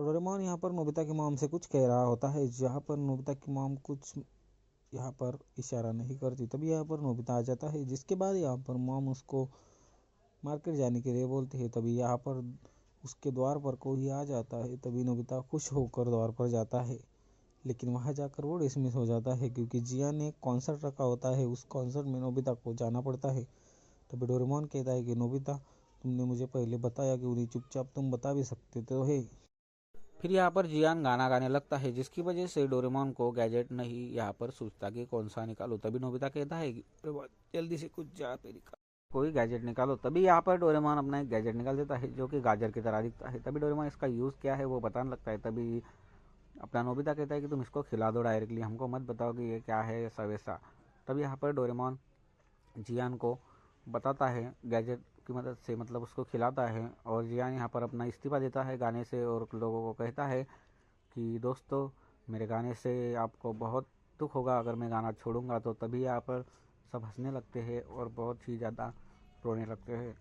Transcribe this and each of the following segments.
तो डोरेमोन यहाँ पर नोबिता की मॉम से कुछ कह रहा होता है, जहाँ पर नोबिता की मॉम कुछ यहाँ पर इशारा नहीं करती। तभी यहाँ पर नोबिता आ जाता है, जिसके बाद यहाँ पर मॉम उसको मार्केट जाने के लिए बोलती है। तभी यहाँ पर उसके द्वार पर कोई आ जाता है। तभी नोबिता खुश होकर द्वार पर जाता है, लेकिन वहाँ जाकर वो डिसमिस हो जाता है क्योंकि जिया ने कॉन्सर्ट रखा होता है। उस कॉन्सर्ट में नोबिता को जाना पड़ता है। तभी डोरेमोन कहता है कि नोबिता, तुमने मुझे पहले बताया कि उन्हें चुपचाप तुम बता भी सकते तो है। फिर यहाँ पर जियान गाना गाने लगता है, जिसकी वजह से डोरेमोन को गैजेट नहीं यहाँ पर सोचता कि कौन सा निकालो। तभी नोबिता कहता है कि जल्दी से कुछ जा पे कोई गैजेट निकालो। तभी यहाँ पर डोरेमोन अपना एक गैजेट निकाल देता है जो कि गाजर की तरह दिखता है। तभी डोरेमोन इसका यूज़ क्या है वो बताने लगता है। तभी अपना नोबिता कहता है कि तुम इसको खिला दो डायरेक्टली, हमको मत बताओ कि ये क्या है ऐसा वैसा। तभी यहाँ पर डोरेमोन जियान को बताता है गैजेट की मदद से, मतलब उसको खिलाता है। और जियान यहाँ पर अपना इस्तीफा देता है गाने से और लोगों को कहता है कि दोस्तों, मेरे गाने से आपको बहुत दुख होगा अगर मैं गाना छोड़ूंगा। तो तभी यहाँ पर सब हंसने लगते हैं और बहुत ही ज़्यादा रोने लगते हैं।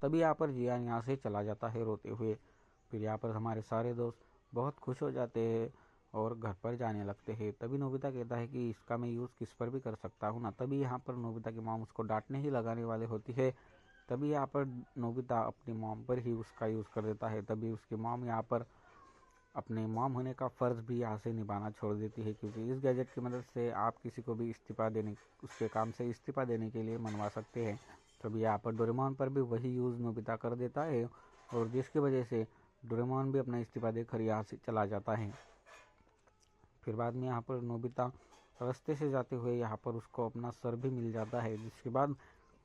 तभी यहाँ पर जियान यहाँ से चला जाता है रोते हुए। फिर यहाँ पर हमारे सारे दोस्त बहुत खुश हो जाते हैं और घर पर जाने लगते हैं। तभी नोबिता कहता है कि इसका मैं यूज़ किस पर भी कर सकता हूँ ना। तभी यहाँ पर नोबिता की मॉम उसको डांटने ही लगाने वाले होती है। तभी यहाँ पर नोबिता अपनी मॉम पर ही उसका यूज़ कर देता है। तभी उसकी मॉम यहाँ पर अपने मॉम होने का फ़र्ज़ भी यहाँ से निभाना छोड़ देती है, क्योंकि इस गैजेट की मदद से आप किसी को भी इस्तीफ़ा देने, उसके काम से इस्तीफ़ा देने के लिए मनवा सकते हैं। तभी यहाँ पर डोरेमोन पर भी वही यूज़ नोबिता कर देता है और जिसकी वजह से डोरेमोन भी अपना इस्तीफ़ा देकर यहाँ से चला जाता है। फिर बाद में यहाँ पर नोबिता रास्ते से जाते हुए यहाँ पर उसको अपना सर भी मिल जाता है, जिसके बाद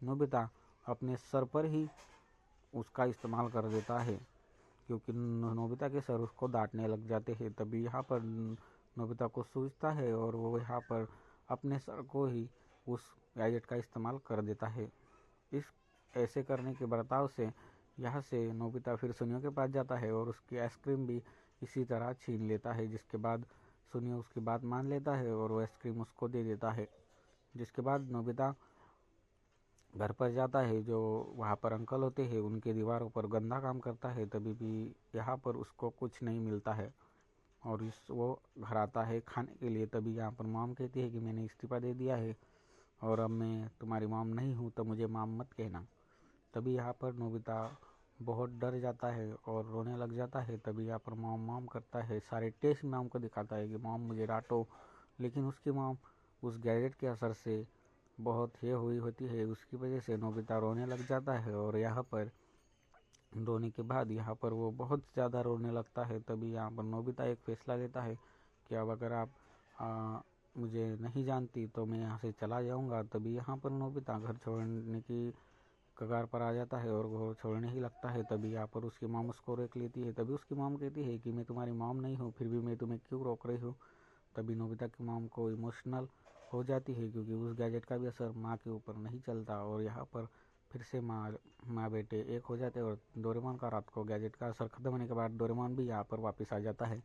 नोबिता अपने सर पर ही उसका इस्तेमाल कर देता है, क्योंकि नोबिता के सर उसको डांटने लग जाते हैं। तभी यहाँ पर नोबिता को सूझता है और वो यहाँ पर अपने सर को ही उस गैजेट का इस्तेमाल कर देता है। इस ऐसे करने के बर्ताव से यहाँ से नोबिता फिर सुनियो के पास जाता है और उसकी आइसक्रीम भी इसी तरह छीन लेता है, जिसके बाद सुनियो उसकी बात मान लेता है और वो आइसक्रीम उसको दे देता है। जिसके बाद नोबिता घर पर जाता है, जो वहाँ पर अंकल होते हैं उनके दीवारों पर गंदा काम करता है। तभी भी यहाँ पर उसको कुछ नहीं मिलता है और वो घर आता है खाने के लिए। तभी यहाँ पर मॉम कहती है कि मैंने इस्तीफ़ा दे दिया है और अब मैं तुम्हारी मॉम नहीं हूँ, तो मुझे मॉम मत कहना। तभी यहाँ पर नोबिता बहुत डर जाता है और रोने लग जाता है। तभी यहाँ पर मॉम मॉम करता है, सारे टेस्ट मॉम को दिखाता है कि मॉम मुझे डांटो, लेकिन उसकी मॉम उस गैजेट के असर से बहुत ये हुई होती है, उसकी वजह से नोबिता रोने लग जाता है। और यहाँ पर रोने के बाद यहाँ पर वो बहुत ज़्यादा रोने लगता है। तभी यहाँ पर नोबिता एक फ़ैसला लेता है कि अब अगर आप मुझे नहीं जानती तो मैं यहाँ से चला जाऊँगा। तभी यहाँ पर नोबिता घर छोड़ने की कगार पर आ जाता है और घर छोड़ने ही लगता है। तभी यहाँ पर उसकी मॉम उसको रोक लेती है। तभी उसकी मॉम कहती है कि मैं तुम्हारी मॉम नहीं हूँ, फिर भी मैं तुम्हें क्यों रोक रही हूँ। तभी नोबिता की मॉम को इमोशनल हो जाती है, क्योंकि उस गैजेट का भी असर माँ के ऊपर नहीं चलता और यहाँ पर फिर से माँ बेटे एक हो जाते हैं। और डोरेमोन का रात को गैजेट का असर खत्म होने के बाद डोरेमोन भी यहाँ पर वापस आ जाता है।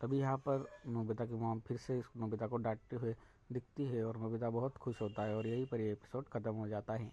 तभी यहाँ पर नोबिता की मॉम फिर से नोबिता को डांटते हुए दिखती है और नोबिता बहुत खुश होता है और यहीं पर ये एपिसोड खत्म हो जाता है।